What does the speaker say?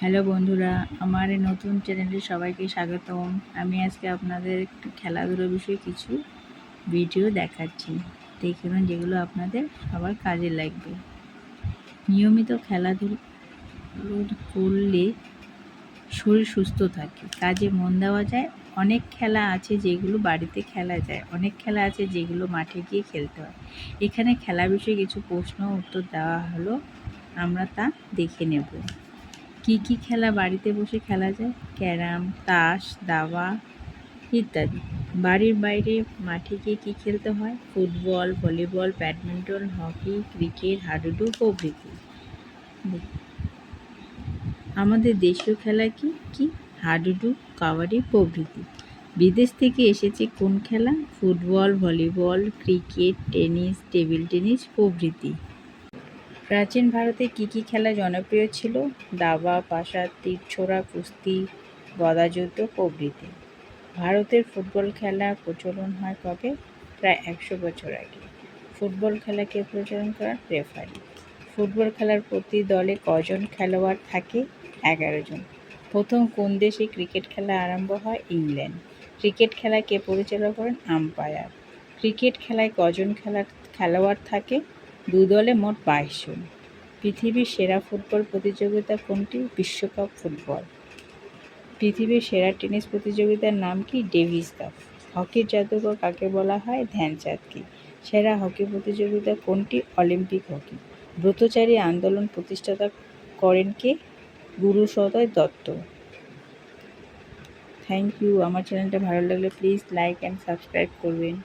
Hello বন্ধুরা, আমার এই নতুন চ্যানেলে সবাইকে স্বাগতম। আমি আজকে আপনাদের একটু খেলাধুলোর বিষয়ে কিছু ভিডিও দেখাচ্ছি, দেখুন যেগুলো আপনাদের সবার কাজে লাগবে। নিয়মিত খেলাধুলো করলে শরীর সুস্থ থাকে, কাজে মন দেওয়া যায়। অনেক খেলা আছে যেগুলো বাড়িতে খেলা যায়, অনেক খেলা আছে যেগুলো মাঠে গিয়ে খেলতে হয়। এখানে খেলা বিষয়ে কিছু প্রশ্ন উত্তর দেওয়া হলো, আমরা তা দেখে নেব। কি কি খেলা বাড়িতে বসে খেলা যায়? ক্যারাম, তাস, দাবা ইত্যাদি। বাড়ির বাইরে মাঠে গিয়ে কী খেলতে হয়? Football, volleyball, badminton, hockey, cricket, হাডুডু প্রভৃতি। আমাদের দেশীয় খেলা কি কি? হাডুডু, কাবাডি প্রভৃতি। বিদেশ থেকে এসেছে কোন খেলা? Football, volleyball, cricket, tennis, table tennis প্রভৃতি। প্রাচীন ভারতে কী কী খেলা জনপ্রিয় ছিল? দাবা, পাশা, তীরছোড়া, কুস্তি, গদাযুদ্ধ প্রভৃতি। ভারতের ফুটবল খেলার প্রচলন হয় কবে? প্রায় 100 বছর আগে। ফুটবল খেলাকে প্রচলন করার রেফারি। ফুটবল খেলার প্রতি দলে কজন খেলোয়াড় থাকে? 11 জন। প্রথম কোন দেশে ক্রিকেট খেলা আরম্ভ হয়? ইংল্যান্ড। ক্রিকেট খেলা কে পরিচালনা করেন? আম্পায়ার। ক্রিকেট খেলায় কজন খেলোয়াড় থাকে? দু দলে মোট 22 জন। পৃথিবীর সেরা ফুটবল প্রতিযোগিতা কোনটি? বিশ্বকাপ ফুটবল। পৃথিবীর সেরা টেনিস প্রতিযোগিতার নাম কি? Davis Cup. হকির জাদুকর কাকে বলা হয়? ধ্যানচাঁদকে। সেরা হকি প্রতিযোগিতা কোনটি? Olympic hockey. ব্রতচারী আন্দোলন প্রতিষ্ঠাতা করেন কে? গুরুসদয় দত্ত। Thank you. আমার চ্যানেলটা ভালো লাগলে প্লিজ লাইক অ্যান্ড সাবস্ক্রাইব করবেন।